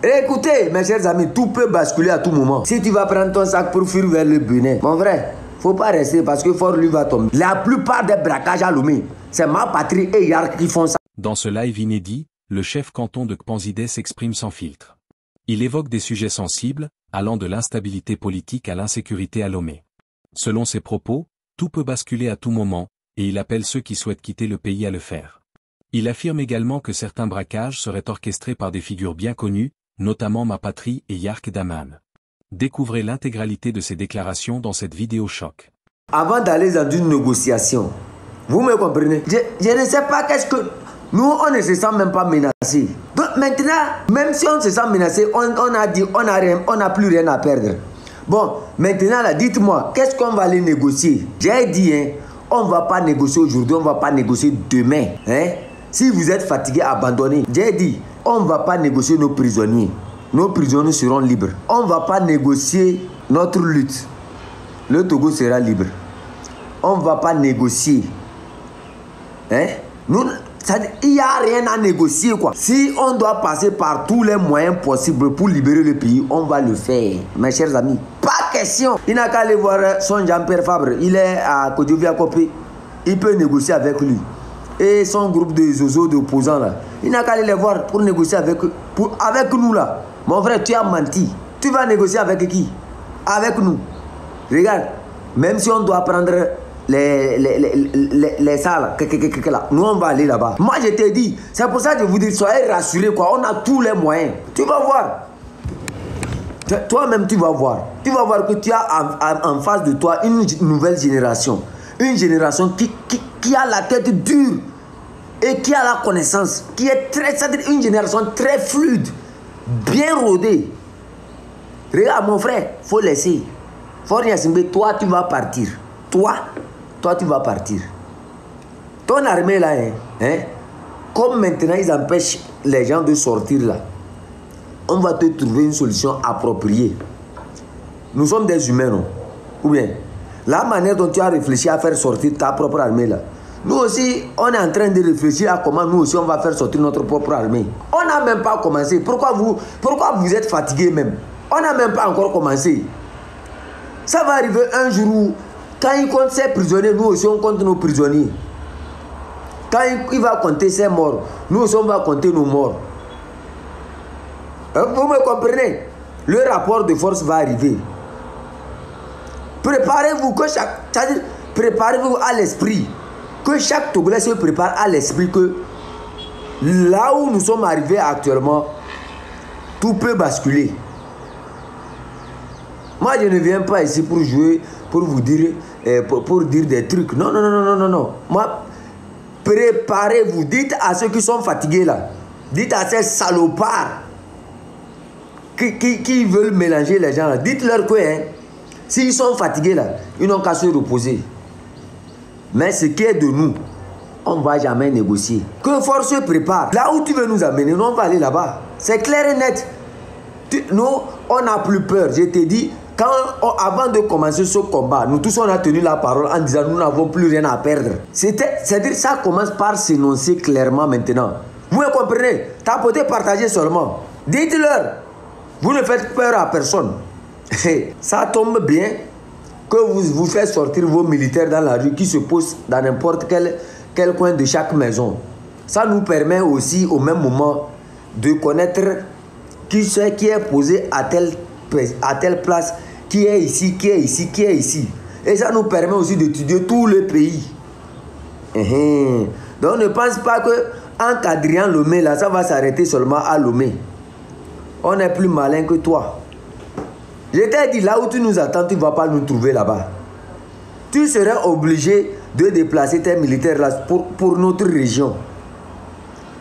Écoutez, mes chers amis, tout peut basculer à tout moment. Si tu vas prendre ton sac pour fuir vers le Bénin, mon frère, faut pas rester parce que Fort lui va tomber. La plupart des braquages à Lomé, c'est Ma Patrie et Yark qui font ça. Dans ce live inédit, le chef canton de Kpanzidé s'exprime sans filtre. Il évoque des sujets sensibles, allant de l'instabilité politique à l'insécurité à Lomé. Selon ses propos, tout peut basculer à tout moment, et il appelle ceux qui souhaitent quitter le pays à le faire. Il affirme également que certains braquages seraient orchestrés par des figures bien connues, notamment Ma Patrie et Yark Daman. Découvrez l'intégralité de ses déclarations dans cette vidéo choc. Avant d'aller dans une négociation, vous me comprenez? Je ne sais pas qu'est-ce que... Nous, on ne se sent même pas menacés. Donc maintenant, même si on se sent menacé, on a dit, on n'a plus rien à perdre. Bon, maintenant là, dites-moi, qu'est-ce qu'on va aller négocier? J'ai dit, hein, on ne va pas négocier aujourd'hui, on ne va pas négocier demain. Hein? Si vous êtes fatigué, abandonnez. J'ai dit, on ne va pas négocier nos prisonniers. Nos prisonniers seront libres. On ne va pas négocier notre lutte. Le Togo sera libre. On ne va pas négocier. Hein? Nous, il n'y a rien à négocier, quoi. Si on doit passer par tous les moyens possibles pour libérer le pays, on va le faire, mes chers amis. Pas question. Il n'a qu'à aller voir son Jean-Pierre Fabre. Il est à Côte d'Ivoire. Il peut négocier avec lui. Et son groupe de zozo d'opposants là. Il n'a qu'à aller les voir pour négocier avec nous là. Mon frère, tu as menti. Tu vas négocier avec qui? Avec nous. Regarde, même si on doit prendre les salles, nous on va aller là-bas. Moi je t'ai dit, c'est pour ça que je vous dis, soyez rassurés quoi, on a tous les moyens. Tu vas voir. Toi-même tu vas voir. Tu vas voir que tu as en face de toi une nouvelle génération. Une génération qui a la tête dure et qui a la connaissance, qui est c'est-à-dire une génération très fluide, bien rodée. Regarde mon frère, faut laisser. Toi tu vas partir. Toi tu vas partir. Ton armée là, hein, comme maintenant ils empêchent les gens de sortir là, on va te trouver une solution appropriée. Nous sommes des humains, non? Ou bien, la manière dont tu as réfléchi à faire sortir ta propre armée là, nous aussi, on est en train de réfléchir à comment nous aussi on va faire sortir notre propre armée. On n'a même pas commencé. Pourquoi vous êtes fatigués même? On n'a même pas encore commencé. Ça va arriver un jour où, quand il compte ses prisonniers, nous aussi on compte nos prisonniers. Quand il va compter ses morts, nous aussi on va compter nos morts. Vous me comprenez? Le rapport de force va arriver. Préparez-vous préparez-vous à l'esprit. Que chaque Togolais se prépare à l'esprit que là où nous sommes arrivés actuellement, tout peut basculer. Moi, je ne viens pas ici pour jouer, pour vous dire, pour dire des trucs. Non, non, non, non, non, non. Moi, préparez-vous. Dites à ceux qui sont fatigués là. Dites à ces salopards qui veulent mélanger les gens là. Dites-leur que, hein, s'ils sont fatigués là, ils n'ont qu'à se reposer. Mais ce qui est de nous, on ne va jamais négocier. Que force se prépare. Là où tu veux nous amener, nous on va aller là-bas. C'est clair et net. Nous, on n'a plus peur. Je t'ai dit, avant de commencer ce combat, nous tous on a tenu la parole en disant nous n'avons plus rien à perdre. C'est-à-dire ça commence par s'énoncer clairement maintenant. Vous me comprenez? Tapotez, partagez seulement. Dites-leur, vous ne faites peur à personne. Ça tombe bien que vous faites sortir vos militaires dans la rue qui se posent dans n'importe quel coin de chaque maison. Ça nous permet aussi au même moment de connaître qui est posé à telle place, qui est ici, qui est ici, qui est ici. Et ça nous permet aussi d'étudier tout le pays. Donc ne pense pas qu'en quadrillant Lomé, là, ça va s'arrêter seulement à Lomé. On est plus malin que toi. Je t'ai dit, là où tu nous attends, tu ne vas pas nous trouver là-bas. Tu serais obligé de déplacer tes militaires là pour notre région.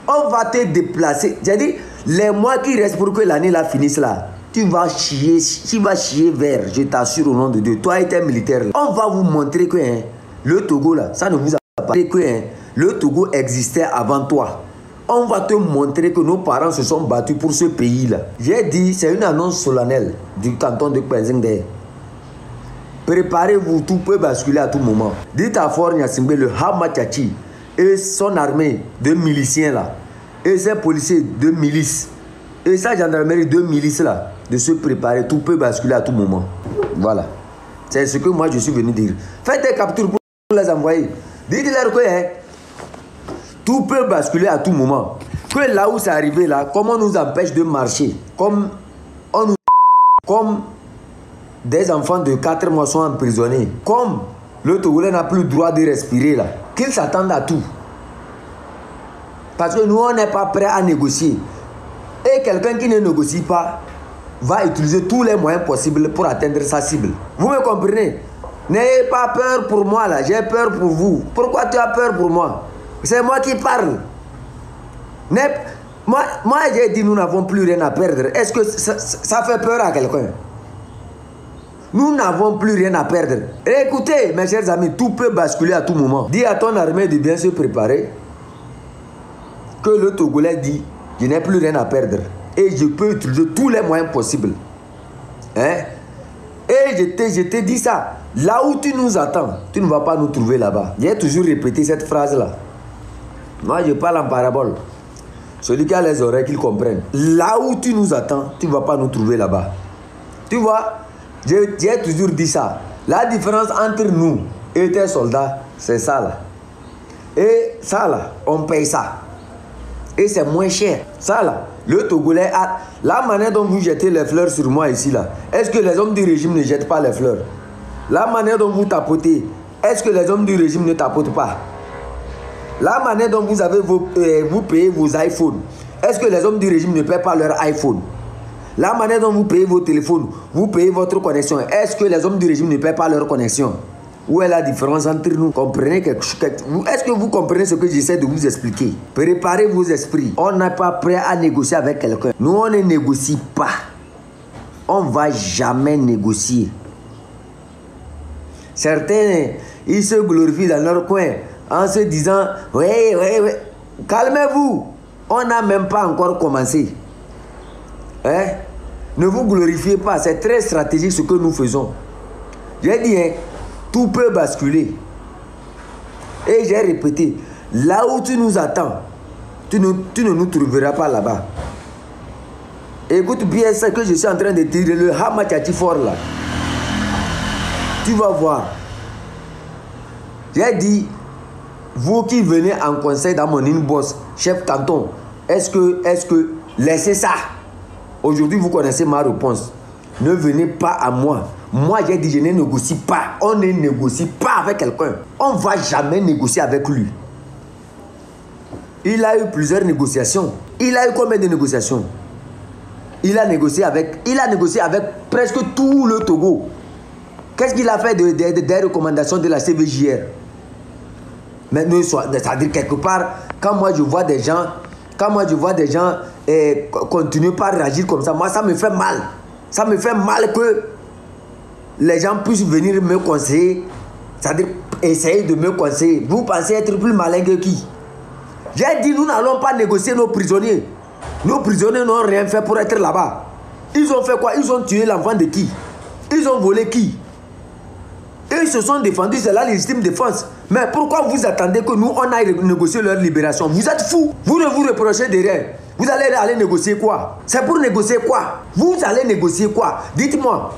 On va te déplacer. J'ai dit, les mois qui restent pour que l'année là finisse là, tu vas chier vert, je t'assure au nom de Dieu. Toi et tes militaires, là, on va vous montrer que le Togo là, ça ne vous a pas dit que le Togo existait avant toi. On va te montrer que nos parents se sont battus pour ce pays-là. J'ai dit, c'est une annonce solennelle du canton de Kpanzidé. Préparez-vous, tout peut basculer à tout moment. Dites à Fort Gnassingbé, le Hamachachi et son armée de miliciens là, et ses policiers de milices, Et ça, gendarmerie, 2 milices là, de se préparer, tout peut basculer à tout moment. Voilà. C'est ce que moi je suis venu dire. Faites des captures pour les envoyer. Dites-leur que tout peut basculer à tout moment. Que là où c'est arrivé là, comment on nous empêche de marcher, comme des enfants de 4 mois sont emprisonnés, comme le Togolais n'a plus le droit de respirer là, qu'ils s'attendent à tout. Parce que nous, on n'est pas prêt à négocier. Et quelqu'un qui ne négocie pas va utiliser tous les moyens possibles pour atteindre sa cible. Vous me comprenez? N'ayez pas peur pour moi là, j'ai peur pour vous. Pourquoi tu as peur pour moi? C'est moi qui parle. Moi j'ai dit nous n'avons plus rien à perdre. Est-ce que ça fait peur à quelqu'un? Nous n'avons plus rien à perdre. Et écoutez mes chers amis, tout peut basculer à tout moment. Dis à ton armée de bien se préparer. Que le Togolais dit, je n'ai plus rien à perdre. Et je peux utiliser tous les moyens possibles. Hein? Et je te dis ça. Là où tu nous attends, tu ne vas pas nous trouver là-bas. J'ai toujours répété cette phrase-là. Moi, je parle en parabole. Celui qui a les oreilles, qu'il comprenne. Là où tu nous attends, tu ne vas pas nous trouver là-bas. Tu vois, j'ai toujours dit ça. La différence entre nous et tes soldats, c'est ça là. Et ça là, on paye ça. Et c'est moins cher. Ça là, le Togolais a... La manière dont vous jetez les fleurs sur moi ici là, est-ce que les hommes du régime ne jettent pas les fleurs? La manière dont vous tapotez, est-ce que les hommes du régime ne tapotent pas? La manière dont vous avez vous payez vos iPhones, est-ce que les hommes du régime ne paient pas leur iPhone? La manière dont vous payez vos téléphones, vous payez votre connexion, est-ce que les hommes du régime ne paient pas leur connexion? Où est la différence entre nous? Comprenez quelque chose? Est-ce que vous comprenez ce que j'essaie de vous expliquer? Préparez vos esprits. On n'est pas prêt à négocier avec quelqu'un. Nous, on ne négocie pas. On ne va jamais négocier. Certains, ils se glorifient dans leur coin en se disant, oui, calmez-vous. On n'a même pas encore commencé. Hein? Ne vous glorifiez pas. C'est très stratégique ce que nous faisons. J'ai dit, hein, tout peut basculer. Et j'ai répété, là où tu nous attends, tu ne nous trouveras pas là-bas. Écoute bien ce que je suis en train de dire, le Hamachati fort là. Tu vas voir. J'ai dit, vous qui venez en conseil dans mon inbox, chef canton, est-ce que laissez ça. Aujourd'hui, vous connaissez ma réponse. Ne venez pas à moi. Moi, j'ai dit, je ne négocie pas. On ne négocie pas avec quelqu'un. On ne va jamais négocier avec lui. Il a eu plusieurs négociations. Il a eu combien de négociations? Il a négocié avec presque tout le Togo. Qu'est-ce qu'il a fait des recommandations de la CVJR? Mais c'est-à-dire quelque part, quand moi je vois des gens, continuer par réagir comme ça, moi ça me fait mal. Ça me fait mal que les gens puissent venir me conseiller, c'est-à-dire essayer de me conseiller. Vous pensez être plus malin que qui? J'ai dit, nous n'allons pas négocier nos prisonniers. Nos prisonniers n'ont rien fait pour être là-bas. Ils ont fait quoi? Ils ont tué l'enfant de qui? Ils ont volé qui? Et ils se sont défendus, c'est la légitime défense. Mais pourquoi vous attendez que nous, on aille négocier leur libération? Vous êtes fous. Vous ne vous reprochez de rien. Vous allez aller négocier quoi? C'est pour négocier quoi? Vous allez négocier quoi? Dites-moi.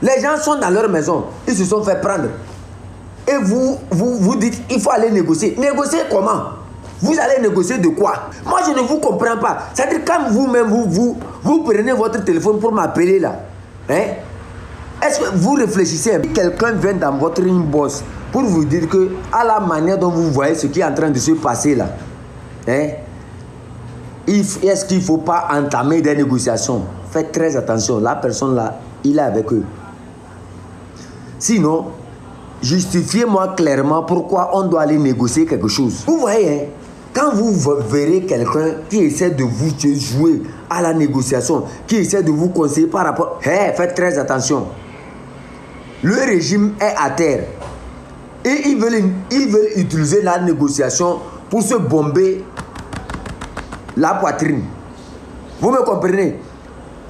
Les gens sont dans leur maison. Ils se sont fait prendre. Et vous dites, il faut aller négocier. Négocier comment? Vous allez négocier de quoi? Moi, je ne vous comprends pas. C'est-à-dire, quand vous-même, vous prenez votre téléphone pour m'appeler là. Hein? Est-ce que vous réfléchissez? Quelqu'un vient dans votre inbox pour vous dire que, à la manière dont vous voyez ce qui est en train de se passer là, hein? Est-ce qu'il ne faut pas entamer des négociations? Faites très attention. La personne là, il est avec eux. Sinon, justifiez-moi clairement pourquoi on doit aller négocier quelque chose. Vous voyez, hein, quand vous verrez quelqu'un qui essaie de vous jouer à la négociation, qui essaie de vous conseiller par rapport... Hey, faites très attention. Le régime est à terre. Et ils veulent utiliser la négociation pour se bomber la poitrine. Vous me comprenez?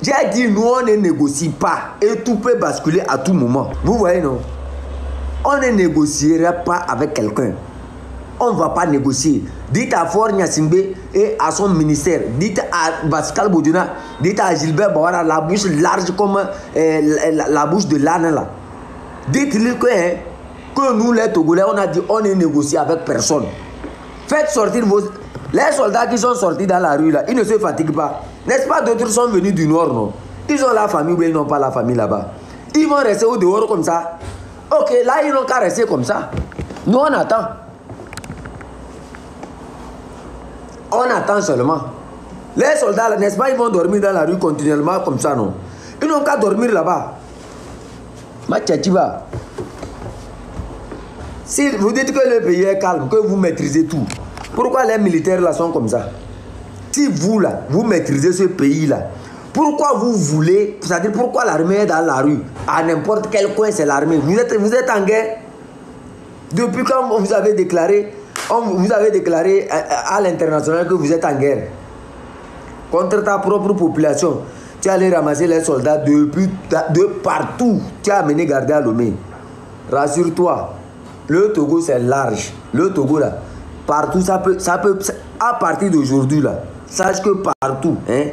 J'ai dit, nous, on ne négocie pas. Et tout peut basculer à tout moment. Vous voyez, non? On ne négocierait pas avec quelqu'un. on ne va pas négocier. Dites à Faure Gnassingbé et à son ministère, dites à Pascal Boudjouna, dites à Gilbert Bawara, la bouche large comme la bouche de l'âne là. Dites-lui que nous les Togolais, on a dit on ne négocie avec personne. Faites sortir vos... Les soldats qui sont sortis dans la rue là, ils ne se fatiguent pas. N'est-ce pas, d'autres sont venus du nord, non? Ils ont la famille ou ils n'ont pas la famille là-bas. Ils vont rester au dehors comme ça. Ok, là ils n'ont qu'à rester comme ça. Nous on attend. On attend seulement. Les soldats, n'est-ce pas, ils vont dormir dans la rue continuellement comme ça, non? Ils n'ont qu'à dormir là-bas. Machachiba. Si vous dites que le pays est calme, que vous maîtrisez tout, pourquoi les militaires là sont comme ça? Si vous là, vous maîtrisez ce pays là, pourquoi vous voulez, c'est-à-dire pourquoi l'armée est dans la rue? À n'importe quel coin c'est l'armée. Vous êtes en guerre. Depuis quand vous avez déclaré à l'international que vous êtes en guerre contre ta propre population. Tu es allé ramasser les soldats de partout. Tu as amené garder à Lomé. Rassure-toi, le Togo c'est large. Le Togo là, partout ça peut à partir d'aujourd'hui là, sache que partout, hein,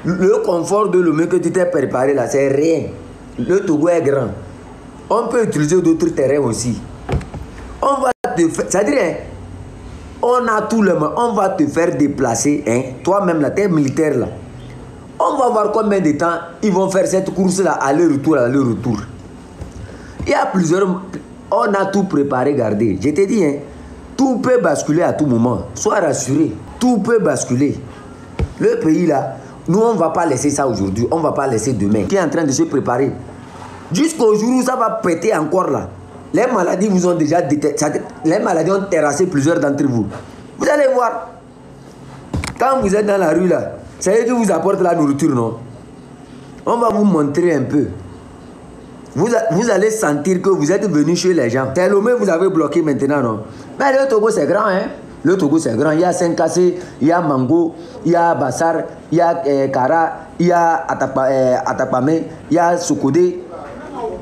le confort de Lomé que tu t'es préparé là, c'est rien. Le Togo est grand. On peut utiliser d'autres terrains aussi. On va te faire, c'est-à-dire, hein, on a tout le monde, on va te faire déplacer, hein, toi-même là, t'es militaire là. On va voir combien de temps ils vont faire cette course là, aller-retour, aller-retour. Il y a plusieurs, on a tout préparé, gardé. Je te dis, hein, tout peut basculer à tout moment. Sois rassuré, tout peut basculer. Le pays là, nous on ne va pas laisser ça aujourd'hui, on ne va pas laisser demain. Qui est en train de se préparer. Jusqu'au jour où ça va péter encore là. Les maladies vous ont déjà les maladies ont terrassé plusieurs d'entre vous. Vous allez voir. Quand vous êtes dans la rue là, c'est eux qui vous apportent la nourriture, non? On va vous montrer un peu. Vous allez sentir que vous êtes venu chez les gens. C'est Lomé vous avez bloqué maintenant, non? Mais le Togo c'est grand, hein? Le Togo c'est grand. Il y a Saint-Cassé, il y a Mango, il y a Bassar, il y a Kara, il y a Atapame, il y a Sokodé.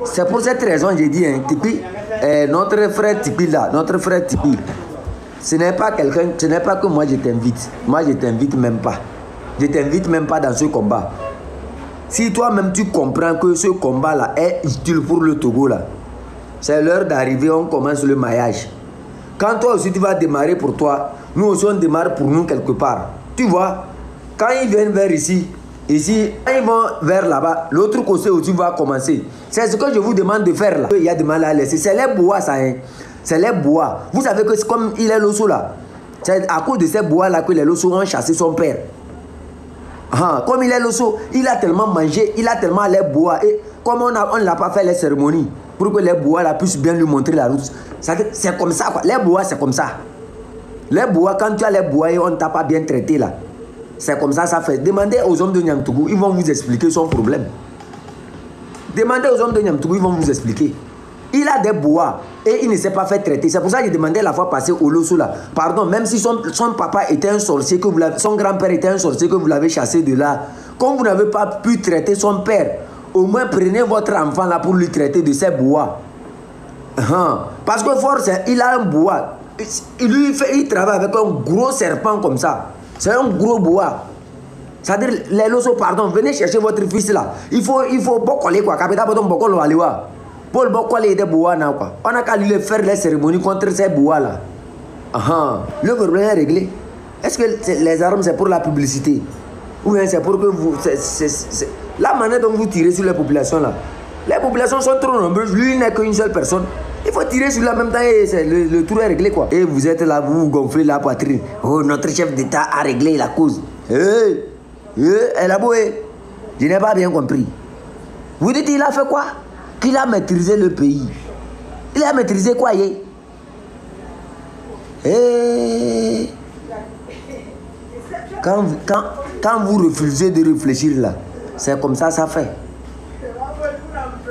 C'est pour cette raison j'ai dit, hein, Tipi, notre frère Tipi là, notre frère Tipi, ce n'est pas quelqu'un, ce n'est pas que moi je t'invite. Moi je t'invite même pas. Je t'invite même pas dans ce combat. Si toi-même tu comprends que ce combat là est utile pour le Togo là, c'est l'heure d'arriver, on commence le maillage. Quand toi aussi tu vas démarrer pour toi, nous aussi on démarre pour nous quelque part. Tu vois, quand ils viennent vers ici, quand ils vont vers là-bas, l'autre côté aussi va commencer. C'est ce que je vous demande de faire là. Il y a des mal à laisser. C'est les bois ça, hein. C'est les bois. Vous savez que c'est comme il est l'osso là. C'est à cause de ces bois là que les lossos ont chassé son père. Comme il est l'osso, il a tellement mangé, il a tellement les bois. Et comme on ne l'a pas fait les cérémonies pour que les bois là puissent bien lui montrer la route. C'est comme ça quoi. Les bois c'est comme ça. Les bois, quand tu as les bois et on ne t'a pas bien traité là. C'est comme ça, ça fait. Demandez aux hommes de Niamtougou, ils vont vous expliquer son problème. Demandez aux hommes de Niamtougou, ils vont vous expliquer. Il a des bois et il ne s'est pas fait traiter. C'est pour ça que j'ai demandé la fois passée au Losso là. Pardon, même si son papa était un sorcier, que son grand-père était un sorcier, que vous l'avez chassé de là. Comme vous n'avez pas pu traiter son père, au moins prenez votre enfant là pour lui traiter de ses bois. Parce que force, il a un bois. Il travaille avec un gros serpent comme ça. C'est un gros bois. C'est-à-dire, les Losso, pardon, venez chercher votre fils là. Il faut beaucoup quoi. Capitaine beaucoup le aliwa. Paul Bokwale des bois là quoi. On a qu'à lui faire les cérémonies contre ces bois là. Le problème est réglé. Est-ce que les armes c'est pour la publicité? Ou bien c'est pour que vous... La manière dont vous tirez sur les populations là. Les populations sont trop nombreuses. Lui il n'est qu'une seule personne. Il faut tirer sur la même temps et le tour est réglé quoi. Et vous êtes là, vous gonflez la poitrine. Oh, notre chef d'État a réglé la cause. Elle a boué. Je n'ai pas bien compris. Vous dites il a fait quoi? Qu'il a maîtrisé le pays. Il a maîtrisé quoi? Quand vous refusez de réfléchir là, c'est comme ça fait.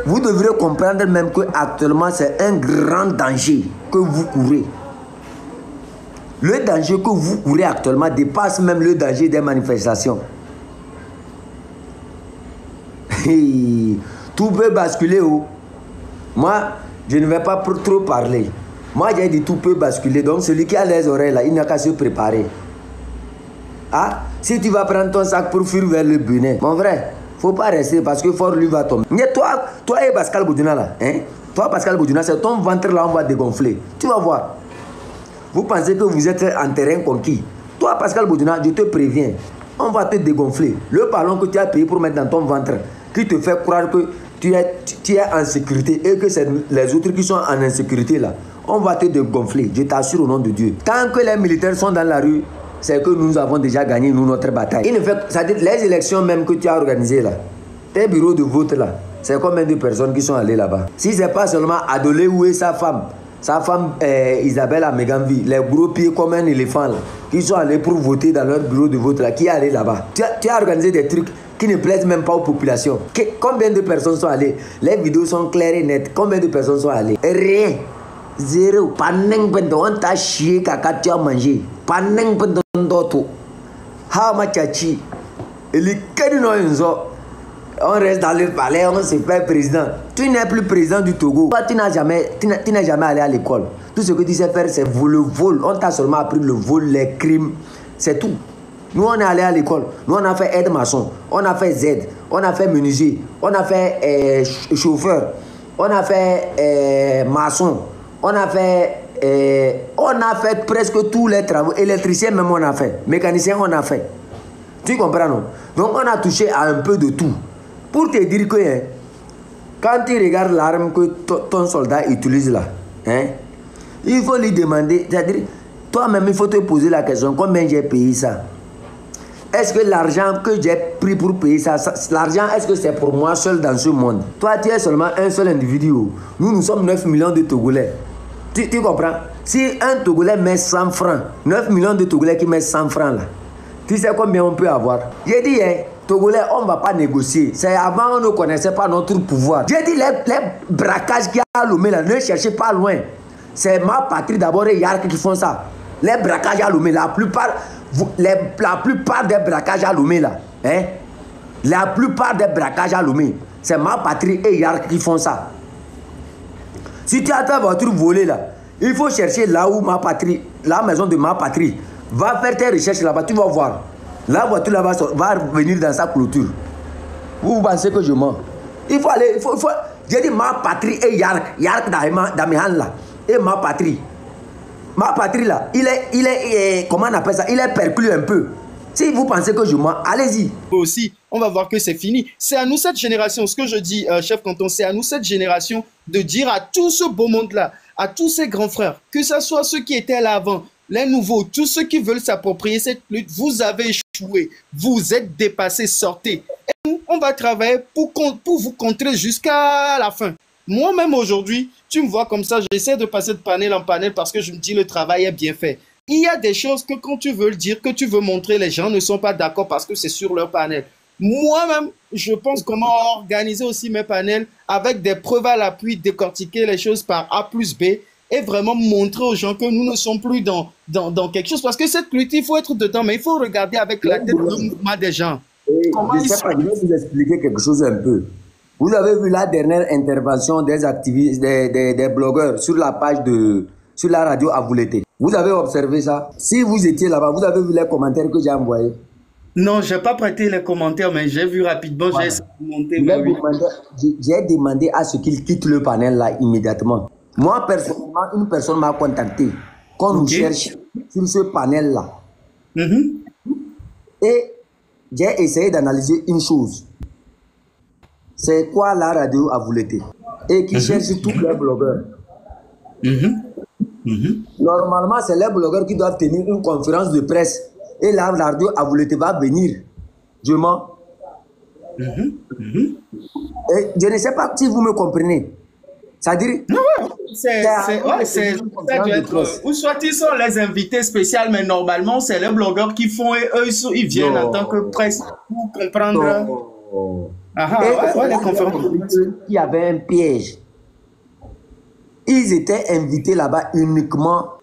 Vous devrez comprendre même que actuellement c'est un grand danger que vous courez. Le danger que vous courez actuellement dépasse même le danger des manifestations. Tout peut basculer. Moi, je ne vais pas trop parler. Moi, j'ai dit tout peut basculer. Donc, celui qui a les oreilles là, il n'a qu'à se préparer. Ah, si tu vas prendre ton sac pour fuir vers le Bénin, mon frère, faut pas rester parce que fort lui va tomber. Mais toi et Pascal Boudjouna là, hein? Toi, Pascal Boudjouna, c'est ton ventre là, on va dégonfler. Tu vas voir. Vous pensez que vous êtes en terrain conquis. Toi, Pascal Boudjouna, je te préviens, on va te dégonfler. Le ballon que tu as payé pour mettre dans ton ventre, qui te fait croire que tu es en sécurité et que c'est les autres qui sont en insécurité là, on va te dégonfler, je t'assure au nom de Dieu. Tant que les militaires sont dans la rue, c'est que nous avons déjà gagné nous, notre bataille. Il ne fait, c'est-à-dire les élections même que tu as organisées là, tes bureaux de vote là, c'est combien de personnes qui sont allées là-bas? Si c'est pas seulement Adolé ou sa femme Isabelle à Meganvi, les gros pieds comme un éléphant là, qui sont allés pour voter dans leur bureau de vote là, qui est allé là-bas. Tu as organisé des trucs qui ne plaisent même pas aux populations. Combien de personnes sont allées? Les vidéos sont claires et nettes. Combien de personnes sont allées? Rien. Zéro. Paneng bendo, on t'a chié caca, tu as mangé. Paneng bendo d'auto. Ha machachi. Et les cadinoenzo. On reste dans le palais, on se fait président. Tu n'es plus président du Togo. Toi, tu n'as jamais allé à l'école. Tout ce que tu sais faire, c'est le vol. On t'a seulement appris le vol, les crimes. C'est tout. Nous, on est allé à l'école. Nous, on a fait aide-maçon. On a fait Z. On a fait menuisier. On a fait chauffeur. On a fait maçon. On a fait presque tous les travaux. Électricien même, on a fait. Mécanicien, on a fait. Tu comprends, non? Donc, on a touché à un peu de tout. Pour te dire que, hein, quand tu regardes l'arme que ton soldat utilise là, hein, il faut lui demander, c'est-à-dire, toi-même, il faut te poser la question, combien j'ai payé ça? Est-ce que l'argent que j'ai pris pour payer ça, l'argent, est-ce que c'est pour moi seul dans ce monde? Toi, tu es seulement un seul individu. Nous sommes 9 millions de Togolais. Tu comprends? Si un Togolais met 100 francs, 9 millions de Togolais qui mettent 100 francs là, tu sais combien on peut avoir? J'ai dit, hein, Togolais, on ne va pas négocier. C'est avant, on ne connaissait pas notre pouvoir. J'ai dit, les braquages qu'il y a à Lomé, là, ne cherchez pas loin. C'est ma patrie d'abord et Yark qui font ça. Les braquages à Lomé, la plupart des braquages à Lomé, là, hein, la plupart des braquages à Lomé, c'est ma patrie et Yark qui font ça. Si tu as ta voiture volée, là, il faut chercher là où ma patrie, la maison de ma patrie. Va faire tes recherches là-bas, tu vas voir. La voiture là va venir dans sa clôture. Vous pensez que je mens? Il faut aller, il faut. J'ai dit ma patrie et Yark dans mes hands là. Et ma patrie. Ma patrie là, il est comment on appelle ça? Il est perclus un peu. Si vous pensez que je mens, allez-y. Aussi, on va voir que c'est fini. C'est à nous cette génération, ce que je dis, chef Canton, c'est à nous cette génération de dire à tout ce beau monde-là, à tous ces grands frères, que ce soit ceux qui étaient là avant, les nouveaux, tous ceux qui veulent s'approprier cette lutte, vous avez échoué, vous êtes dépassés, sortez. Et nous, on va travailler pour vous contrer jusqu'à la fin. Moi-même aujourd'hui, tu me vois comme ça, j'essaie de passer de panel en panel parce que je me dis le travail est bien fait. Il y a des choses que quand tu veux le dire, que tu veux montrer, les gens ne sont pas d'accord parce que c'est sur leur panel. Moi-même, je pense comment organiser aussi mes panels avec des preuves à l'appui, décortiquer les choses par A plus B et vraiment montrer aux gens que nous ne sommes plus dans quelque chose. Parce que cette lutte, il faut être dedans, mais il faut regarder avec la tête le mouvement des gens. Je sais pas, je vais vous expliquer quelque chose un peu. Vous avez vu la dernière intervention des activistes, des blogueurs sur la page sur la radio à Vouleté. Vous avez observé ça? Si vous étiez là-bas, vous avez vu les commentaires que j'ai envoyés? Non, je n'ai pas prêté les commentaires, mais j'ai vu rapidement, voilà. J'ai monté. J'ai demandé à ce qu'ils quittent le panel là immédiatement. Moi, personnellement, une personne m'a contacté qu'on nous cherche sur ce panel là. Et j'ai essayé d'analyser une chose. C'est quoi la radio à Vouleté? Et qui cherche tous les blogueurs. Normalement, c'est les blogueurs qui doivent tenir une conférence de presse. Et la radio à Vouleté va venir. Je mens. Et je ne sais pas si vous me comprenez. C'est-à-dire... Ou soit ils sont les invités spéciaux, mais normalement, c'est les blogueurs qui font et eux, ils viennent en tant que presse pour comprendre... Il y avait un piège. Ils étaient invités là-bas uniquement.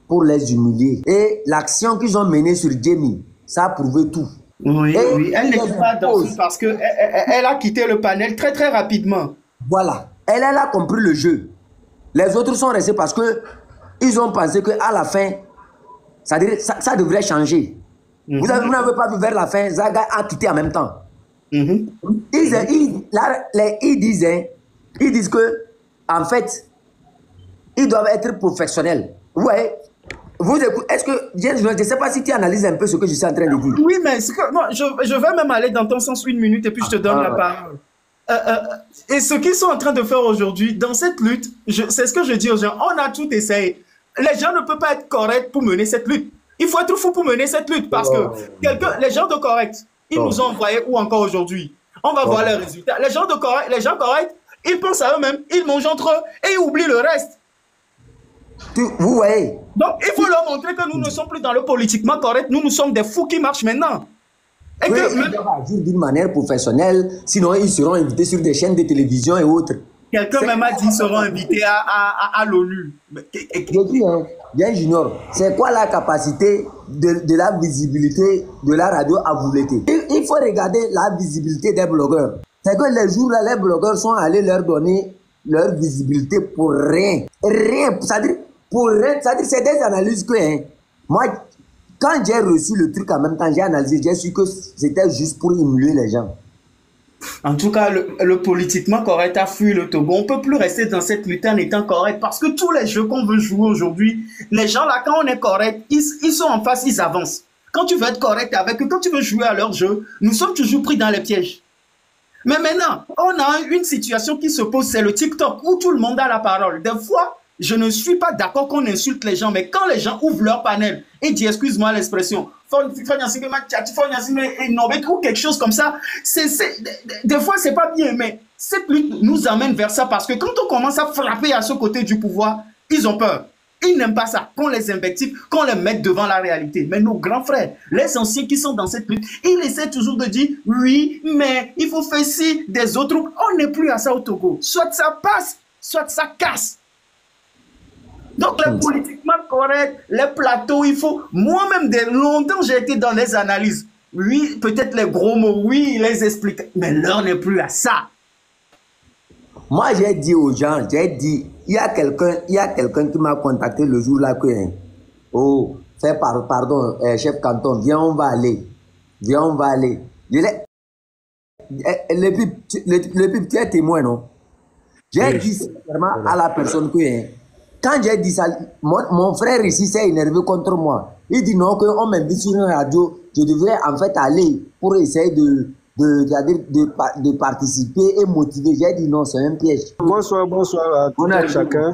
Pour les humilier. Et l'action qu'ils ont menée sur Jamie, ça a prouvé tout. Oui, elle n'est pas dans ce parce qu'elle a quitté le panel très très rapidement. Voilà. Elle a compris le jeu. Les autres sont restés parce que ils ont pensé qu'à la fin, ça devrait changer. Vous n'avez pas vu vers la fin, Zaga a quitté en même temps. Ils disent que, en fait, ils doivent être professionnels. Ouais. Est-ce que, je ne sais pas si tu analyses un peu ce que je suis en train de dire. Oui, mais je vais même aller dans ton sens une minute et puis je te donne la parole. Et ce qu'ils sont en train de faire aujourd'hui, dans cette lutte, c'est ce que je dis aux gens, on a tout essayé. Les gens ne peuvent pas être corrects pour mener cette lutte. Il faut être fou pour mener cette lutte parce que les gens de correct, ils nous ont envoyé où encore aujourd'hui? On va voir les résultats. Les gens corrects, ils pensent à eux-mêmes, ils mangent entre eux et ils oublient le reste. Vous voyez? Donc, il faut leur montrer que nous ne sommes plus dans le politiquement correct. Nous sommes des fous qui marchent maintenant. Et oui, ils doivent agir d'une manière professionnelle, sinon ils seront invités sur des chaînes de télévision et autres. Quelqu'un même a dit qu'ils seront invités à l'ONU. Je dis, bien Junior, c'est quoi la capacité de la visibilité de la radio à Bouleté? Il faut regarder la visibilité des blogueurs. C'est que les jours-là, les blogueurs sont allés leur donner leur visibilité pour rien. Rien, c'est-à-dire pour rien. C'est-à-dire c'est des analyses que, moi, quand j'ai reçu le truc en même temps, j'ai analysé, j'ai su que c'était juste pour émuler les gens. En tout cas, le politiquement correct a fui le Togo. On ne peut plus rester dans cette lutte en étant correct parce que tous les jeux qu'on veut jouer aujourd'hui, les gens là, quand on est correct, ils sont en face, ils avancent. Quand tu veux être correct avec eux, quand tu veux jouer à leur jeu, nous sommes toujours pris dans les pièges. Mais maintenant, on a une situation qui se pose, c'est le TikTok où tout le monde a la parole. Des fois, je ne suis pas d'accord qu'on insulte les gens, mais quand les gens ouvrent leur panel et disent, excuse-moi l'expression, ou quelque chose comme ça, des fois, c'est pas bien, mais cette lutte nous amène vers ça parce que quand on commence à frapper à ce côté du pouvoir, ils ont peur. Ils n'aiment pas ça, qu'on les invective, qu'on les mette devant la réalité. Mais nos grands frères, les anciens qui sont dans cette lutte, ils essaient toujours de dire, oui, mais il faut faire ci, des autres. On n'est plus à ça au Togo. Soit ça passe, soit ça casse. Donc, les politiquement corrects, les plateaux, il faut... Moi-même, dès longtemps, j'ai été dans les analyses. Oui, peut-être les gros mots, oui, ils les expliquent. Mais l'heure n'est plus à ça. Moi, j'ai dit aux gens, il y a quelqu'un qui m'a contacté le jour-là que... Oh, pardon, chef canton, viens, on va aller. Viens, on va aller. Le pip, tu es témoin, non? J'ai dit sincèrement à la personne que... Quand j'ai dit ça, mon frère ici s'est énervé contre moi. Il dit non, qu'on m'invite sur une radio, je devrais en fait aller pour essayer de participer et motiver. J'ai dit non, c'est un piège. Bonsoir à tout chacun.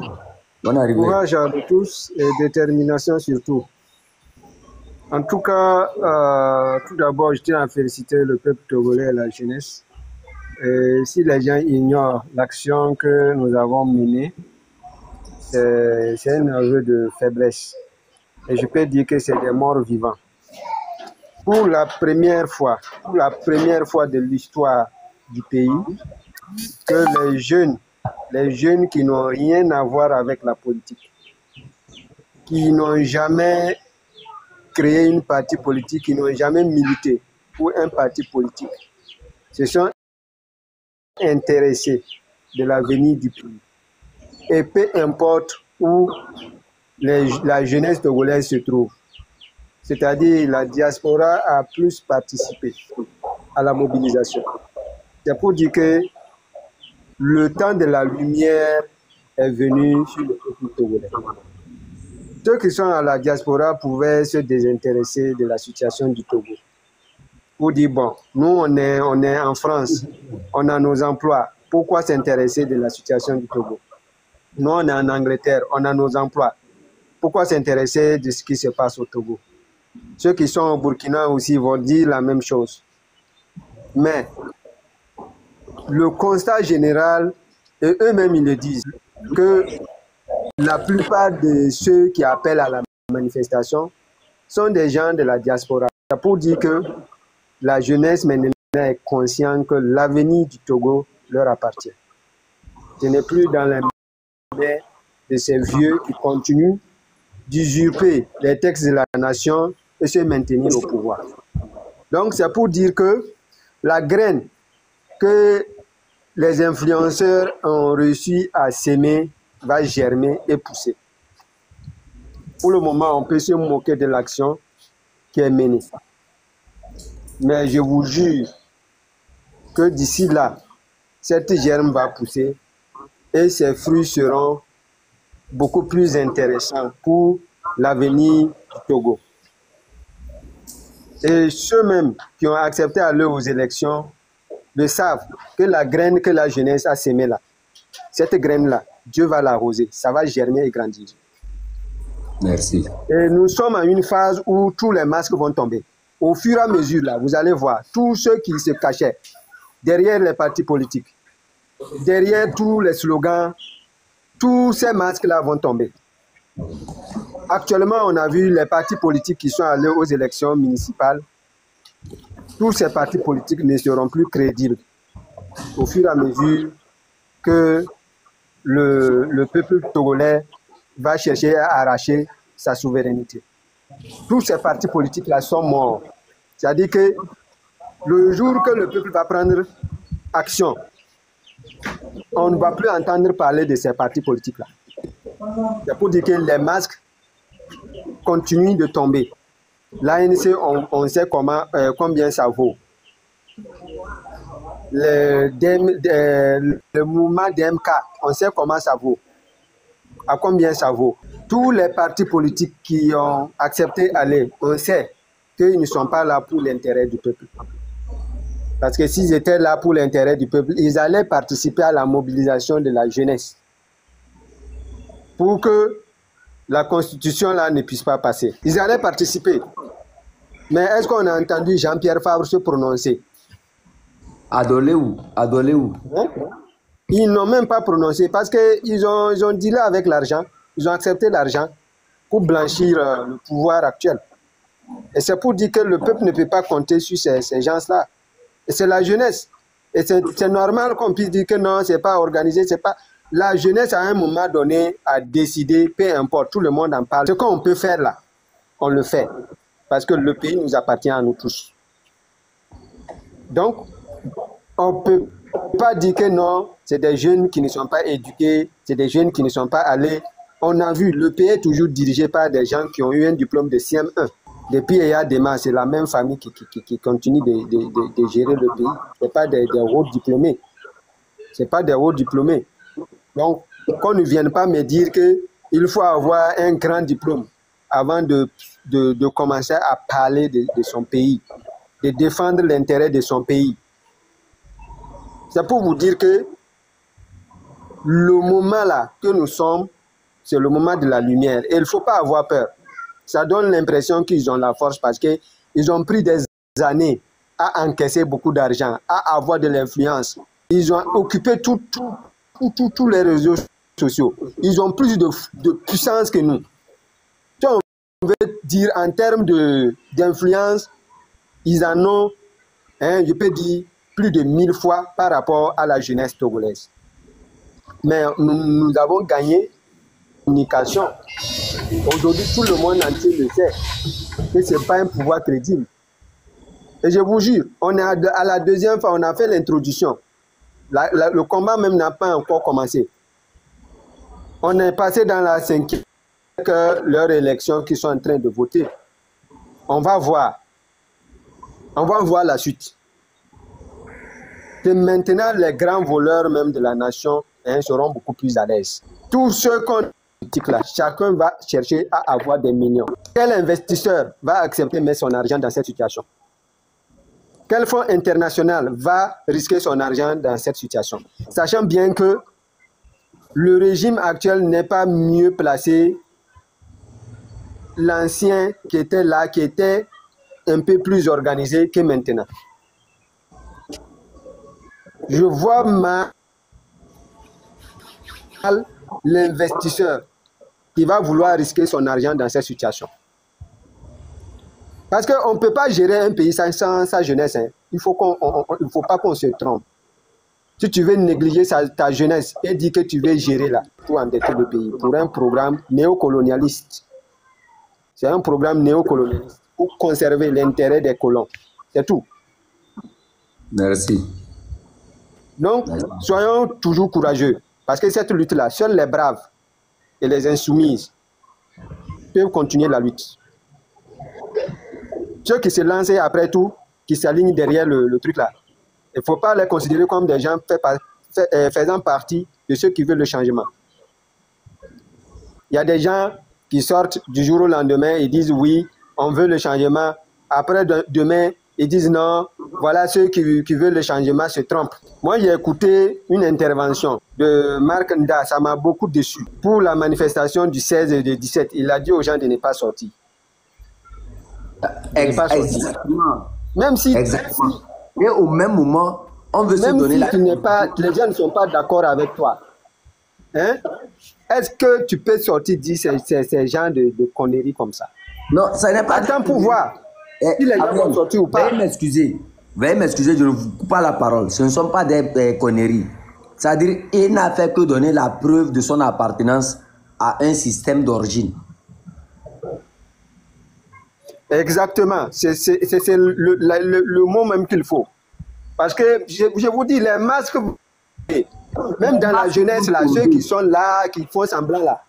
Bonne arrivée. Courage à tous et détermination surtout. En tout cas, tout d'abord, je tiens à féliciter le peuple togolais et la jeunesse. Et si les gens ignorent l'action que nous avons menée, c'est un aveu de faiblesse. Et je peux dire que c'est des morts vivants. Pour la première fois de l'histoire du pays, que les jeunes qui n'ont rien à voir avec la politique, qui n'ont jamais créé une parti politique, qui n'ont jamais milité pour un parti politique, se sont intéressés de l'avenir du pays. Et peu importe où la jeunesse togolaise se trouve, c'est-à-dire la diaspora a plus participé à la mobilisation. C'est pour dire que le temps de la lumière est venu sur le peuple togolais. Ceux qui sont à la diaspora pouvaient se désintéresser de la situation du Togo. Pour dire, bon, nous on est en France, on a nos emplois, pourquoi s'intéresser de la situation du Togo? Nous, on est en Angleterre, on a nos emplois. Pourquoi s'intéresser de ce qui se passe au Togo? Ceux qui sont au Burkina aussi vont dire la même chose. Mais le constat général, et eux-mêmes ils le disent, que la plupart de ceux qui appellent à la manifestation sont des gens de la diaspora. C'est pour dire que la jeunesse maintenant est consciente que l'avenir du Togo leur appartient. Ce n'est plus dans les de ces vieux qui continuent d'usurper les textes de la nation et se maintenir au pouvoir. Donc c'est pour dire que la graine que les influenceurs ont réussi à s'aimer va germer et pousser. Pour le moment, on peut se moquer de l'action qui est menée. Mais je vous jure que d'ici là, cette germe va pousser et ses fruits seront beaucoup plus intéressants pour l'avenir du Togo. Et ceux-mêmes qui ont accepté à aller aux élections le savent que la graine que la jeunesse a sémée là, cette graine-là, Dieu va l'arroser, ça va germer et grandir. Merci. Et nous sommes à une phase où tous les masques vont tomber. Au fur et à mesure, là, vous allez voir tous ceux qui se cachaient derrière les partis politiques, derrière tous les slogans, tous ces masques-là vont tomber. Actuellement, on a vu les partis politiques qui sont allés aux élections municipales. Tous ces partis politiques ne seront plus crédibles au fur et à mesure que le peuple togolais va chercher à arracher sa souveraineté. Tous ces partis politiques-là sont morts. C'est-à-dire que le jour que le peuple va prendre action, on ne va plus entendre parler de ces partis politiques-là. C'est pour dire que les masques continuent de tomber. L'ANC, on sait combien ça vaut. Le mouvement DMK, on sait comment ça vaut. À combien ça vaut. Tous les partis politiques qui ont accepté d'aller, on sait qu'ils ne sont pas là pour l'intérêt du peuple. Parce que s'ils étaient là pour l'intérêt du peuple, ils allaient participer à la mobilisation de la jeunesse. Pour que la constitution là ne puisse pas passer. Ils allaient participer. Mais est-ce qu'on a entendu Jean-Pierre Favre se prononcer? Adolé où? Hein? Ils n'ont même pas prononcé parce qu'ils ont dealé avec l'argent. Ils ont accepté l'argent pour blanchir le pouvoir actuel. Et c'est pour dire que le peuple ne peut pas compter sur ces gens-là. Et c'est la jeunesse. Et c'est normal qu'on puisse dire que non, c'est pas organisé, c'est pas... La jeunesse, à un moment donné, a décidé, peu importe, tout le monde en parle. Ce qu'on peut faire là, on le fait. Parce que le pays nous appartient à nous tous. Donc, on ne peut pas dire que non, c'est des jeunes qui ne sont pas éduqués, c'est des jeunes qui ne sont pas allés. On a vu, le pays est toujours dirigé par des gens qui ont eu un diplôme de CM1. Depuis Eya Dema, c'est la même famille qui continue de gérer le pays. Ce n'est pas des hauts diplômés. Ce n'est pas des hauts diplômés. Donc, qu'on ne vienne pas me dire qu'il faut avoir un grand diplôme avant de commencer à parler de son pays, de défendre l'intérêt de son pays. C'est pour vous dire que le moment là que nous sommes, c'est le moment de la lumière. Et il ne faut pas avoir peur. Ça donne l'impression qu'ils ont la force parce qu'ils ont pris des années à encaisser beaucoup d'argent, à avoir de l'influence. Ils ont occupé tous les réseaux sociaux. Ils ont plus de puissance que nous. Si on veut dire en termes d'influence, ils en ont, je peux dire, plus de 1000 fois par rapport à la jeunesse togolaise. Mais nous avons gagné communication. Aujourd'hui, tout le monde entier le sait que ce n'est pas un pouvoir crédible. Et je vous jure, on est à la deuxième fois, on a fait l'introduction. Le combat même n'a pas encore commencé. On est passé dans la 5e que leur élection qu'ils sont en train de voter. On va voir. On va voir la suite. Que maintenant, les grands voleurs même de la nation seront beaucoup plus à l'aise. Tous ceux qu'on critique là, chacun va chercher à avoir des millions. Quel investisseur va accepter de mettre son argent dans cette situation? Quel fonds international va risquer son argent dans cette situation? Sachant bien que le régime actuel n'est pas mieux placé. L'ancien qui était là, qui était un peu plus organisé que maintenant. Je vois mal l'investisseur qui va vouloir risquer son argent dans cette situation. Parce qu'on ne peut pas gérer un pays sans sa jeunesse. Il ne faut pas qu'on se trompe. Si tu veux négliger ta jeunesse et dire que tu veux gérer là pour endetter le pays, pour un programme néocolonialiste. C'est un programme néocolonialiste pour conserver l'intérêt des colons. C'est tout. Merci. Donc, soyons toujours courageux. Parce que cette lutte-là, seuls les braves et les insoumises peuvent continuer la lutte. Ceux qui se lancent après tout, qui s'alignent derrière le truc là, il ne faut pas les considérer comme des gens faisant partie de ceux qui veulent le changement. Il y a des gens qui sortent du jour au lendemain et disent oui, on veut le changement. Après demain, ils disent non, voilà ceux qui veulent le changement se trompent. Moi, j'ai écouté une intervention de Marc Nda, ça m'a beaucoup déçu. Pour la manifestation du 16 et du 17, il a dit aux gens de ne pas sortir. Exactement. Même si, Exactement. Et au même moment, on veut se donner la... les gens ne sont pas d'accord avec toi. Hein? Est-ce que tu peux sortir dire ces gens de conneries comme ça? Non, ça n'est pas... Attends pour voir si les gens vont sortir ou pas. Veuillez m'excuser, je ne vous coupe pas la parole. Ce ne sont pas des conneries. C'est-à-dire, il n'a fait que donner la preuve de son appartenance à un système d'origine. Exactement. C'est le mot même qu'il faut. Parce que, je vous dis, les masques, même dans la jeunesse, là, ceux qui sont là, qui font semblant là,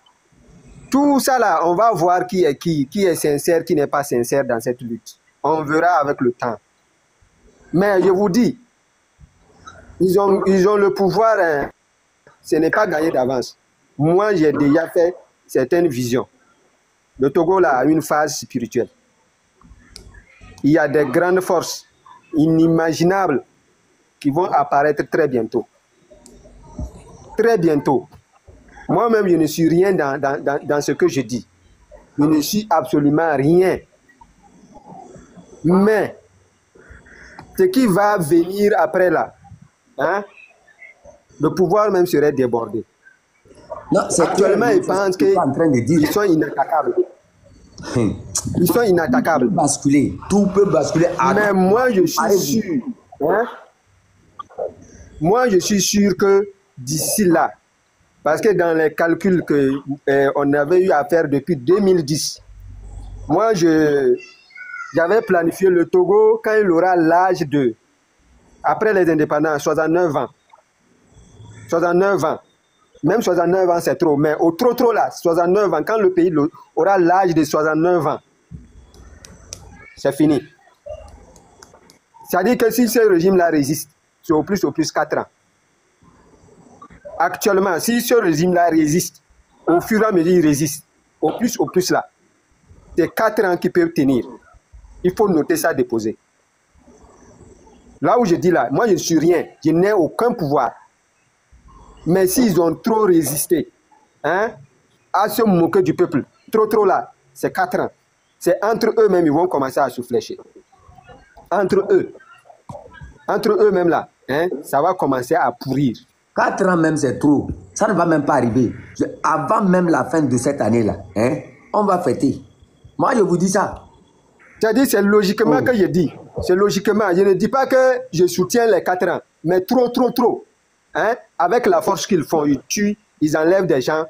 tout ça là, on va voir qui est sincère, qui n'est pas sincère dans cette lutte. On verra avec le temps. Mais je vous dis, ils ont le pouvoir, hein. Ce n'est pas gagné d'avance. Moi, j'ai déjà fait certaines visions. Le Togo là, a une phase spirituelle. Il y a des grandes forces inimaginables qui vont apparaître très bientôt. Très bientôt. Moi-même, je ne suis rien dans ce que je dis. Je ne suis absolument rien. Mais, ce qui va venir après là, hein, le pouvoir même serait débordé. Non, actuellement, ils pensent qu'ils sont inattaquables. Ils sont inattaquables. Tout peut basculer. Mais moi, je suis sûr. Hein? Moi, je suis sûr que d'ici là, parce que dans les calculs qu'on avait eu à faire depuis 2010, moi, j'avais planifié le Togo quand il aura l'âge de, après les indépendances, 69 ans. 69 ans. Même 69 ans, c'est trop. Mais au trop là, 69 ans, quand le pays aura l'âge de 69 ans, c'est fini. C'est-à-dire que si ce régime-là résiste, c'est au plus 4 ans. Actuellement, si ce régime-là résiste, au fur et à mesure il résiste, au plus là, c'est 4 ans qui peuvent tenir. Il faut noter ça, déposer. Là où je dis là, moi je ne suis rien, je n'ai aucun pouvoir. Mais s'ils ont trop résisté, hein, à se moquer du peuple, trop là, c'est 4 ans. C'est entre eux-mêmes, ils vont commencer à se flécher. Entre eux-mêmes là, hein, ça va commencer à pourrir. 4 ans même, c'est trop. Ça ne va même pas arriver. Avant même la fin de cette année-là, hein, on va fêter. Moi, je vous dis ça. C'est-à-dire, c'est logiquement que je dis. C'est logiquement. Je ne dis pas que je soutiens les 4 ans, mais trop. Hein? Avec la force qu'ils font, ils tuent, ils enlèvent des gens.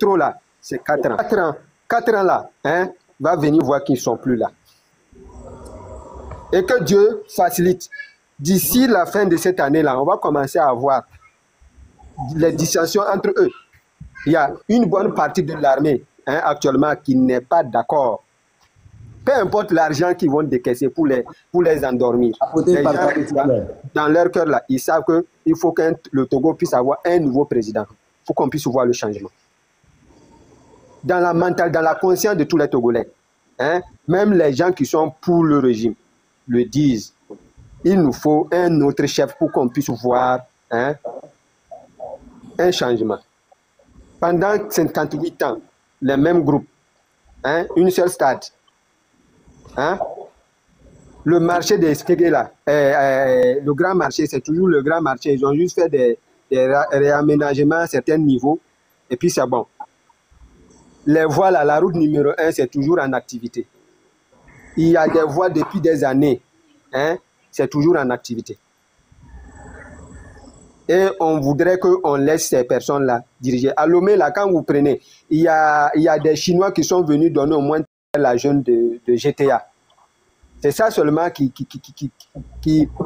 Trop là, c'est 4 ans. 4 ans là, hein, va venir voir qu'ils ne sont plus là. Et que Dieu facilite. D'ici la fin de cette année-là, on va commencer à avoir les dissensions entre eux. Il y a une bonne partie de l'armée, hein, actuellement qui n'est pas d'accord. Peu importe l'argent qu'ils vont décaisser pour les endormir. Les gens, dans leur cœur, là, ils savent qu'il faut que le Togo puisse avoir un nouveau président. Il faut qu'on puisse voir le changement. Dans la conscience de tous les Togolais, hein, même les gens qui sont pour le régime le disent. Il nous faut un autre chef pour qu'on puisse voir, hein, un changement. Pendant 58 ans, les mêmes groupes, hein, une seule stade. Hein? Le marché des Skege là, le grand marché, c'est toujours le grand marché. Ils ont juste fait des réaménagements à certains niveaux et puis c'est bon. Les voies là, la route numéro 1, c'est toujours en activité. Il y a des voies depuis des années, hein? C'est toujours en activité. Et on voudrait qu'on laisse ces personnes-là diriger. À Lomé, là, quand vous prenez, il y a des Chinois qui sont venus donner au moins la jeune de GTA. C'est ça seulement qui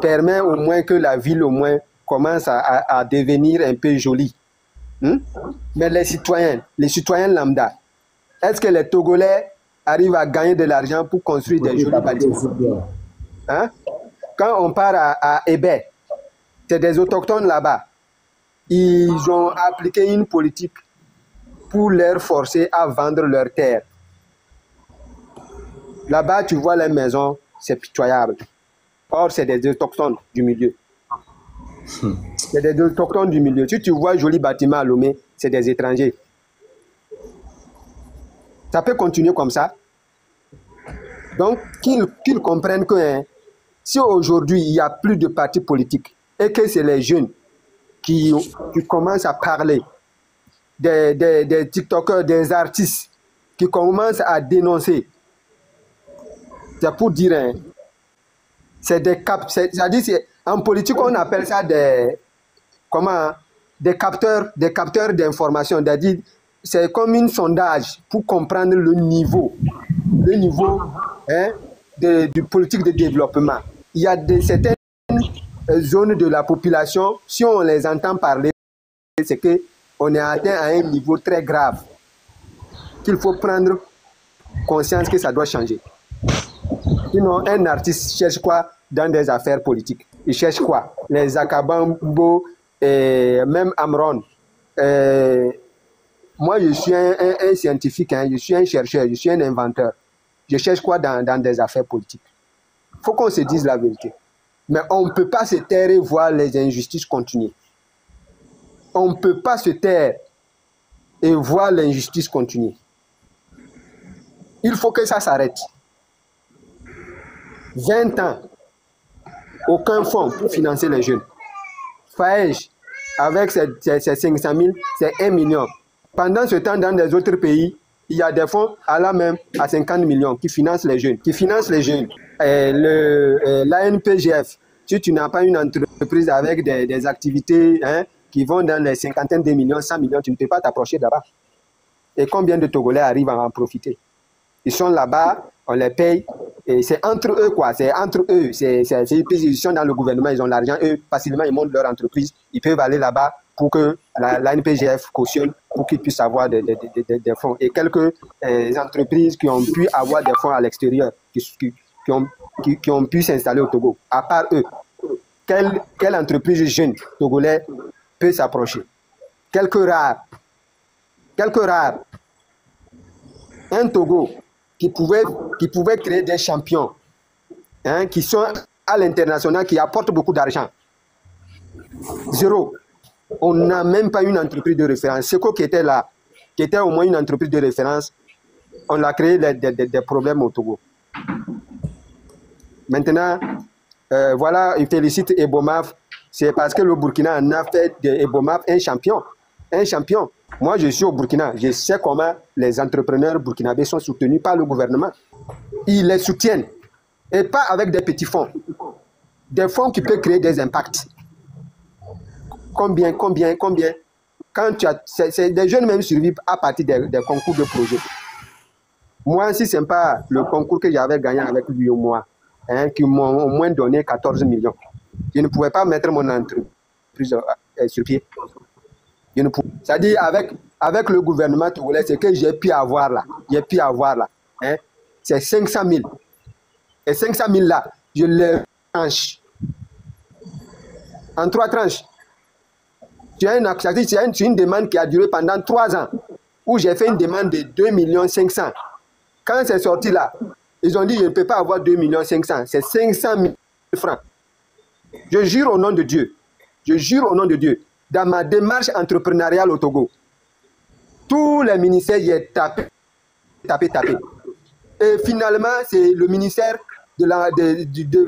permet au moins que la ville au moins commence à devenir un peu jolie. Mais les citoyens lambda, est-ce que les Togolais arrivent à gagner de l'argent pour construire des jolis bâtiments? Hein? Quand on part à Hébé, c'est des autochtones là-bas. Ils ont appliqué une politique pour leur forcer à vendre leurs terres. Là-bas, tu vois les maisons, c'est pitoyable. Or, c'est des autochtones du milieu. C'est des autochtones du milieu. Si tu vois un joli bâtiment à Lomé, c'est des étrangers. Ça peut continuer comme ça. Donc, qu'ils comprennent que si aujourd'hui, il n'y a plus de partis politiques et que c'est les jeunes qui commencent à parler, des TikTokers, des artistes qui commencent à dénoncer, c'est pour dire, c'est des en politique, on appelle ça des capteurs d'information. C'est comme un sondage pour comprendre le niveau du politique de développement. Il y a certaines zones de la population, si on les entend parler, c'est qu'on est atteint à un niveau très grave, qu'il faut prendre conscience que ça doit changer. Sinon, un artiste cherche quoi dans des affaires politiques? Il cherche quoi? Les Akabambo et même Amron. Moi, je suis un scientifique, je suis un chercheur, je suis un inventeur. Je cherche quoi dans des affaires politiques? Il faut qu'on se dise la vérité. Mais on ne peut pas se taire et voir les injustices continuer. On ne peut pas se taire et voir l'injustice continuer. Il faut que ça s'arrête. 20 ans, aucun fonds pour financer les jeunes. FAEJ, avec ses 500 000, c'est 1 million. Pendant ce temps, dans des autres pays, il y a des fonds allant même à 50 millions qui financent les jeunes. L'ANPGF, si tu n'as pas une entreprise avec des activités qui vont dans les cinquantaines de millions, 100 millions, tu ne peux pas t'approcher là-bas. Et combien de Togolais arrivent à en profiter? Ils sont là-bas, on les paye, et c'est entre eux quoi, c'est entre eux. Ils sont dans le gouvernement, ils ont l'argent, eux, facilement, ils montent leur entreprise, ils peuvent aller là-bas pour que l'ANPGF cautionne, pour qu'ils puissent avoir des fonds. Et quelques entreprises qui ont pu avoir des fonds à l'extérieur, qui ont pu s'installer au Togo. À part eux, quelle entreprise jeune togolais peut s'approcher? Quelques rares. Un Togo qui pouvait créer des champions qui sont à l'international, qui apportent beaucoup d'argent. Zéro. On n'a même pas une entreprise de référence. Seco qui était là, qui était au moins une entreprise de référence, on a créé des problèmes au Togo. Maintenant, voilà, il félicite Ebomaf. C'est parce que le Burkina en a fait de Ebomaf un champion. Un champion. Moi, je suis au Burkina. Je sais comment les entrepreneurs burkinabés sont soutenus par le gouvernement. Ils les soutiennent. Et pas avec des petits fonds. Des fonds qui peuvent créer des impacts. Combien? Quand des jeunes même survivent à partir des concours de projets. Moi, si ce n'est pas le concours que j'avais gagné avec lui au mois, qui m'ont au moins donné 14 millions, je ne pouvais pas mettre mon entreprise sur pied. C'est-à-dire, avec le gouvernement togolais, ce que j'ai pu avoir là, c'est 500 000. Et 500 000 là, je les tranche en 3 tranches. C'est une demande qui a duré pendant 3 ans, où j'ai fait une demande de 2 500 000. Quand c'est sorti là, ils ont dit je ne peux pas avoir 2 500 000, c'est 500 000 francs. Je jure au nom de Dieu, dans ma démarche entrepreneuriale au Togo, tous les ministères y ont tapé. Et finalement, c'est le ministère de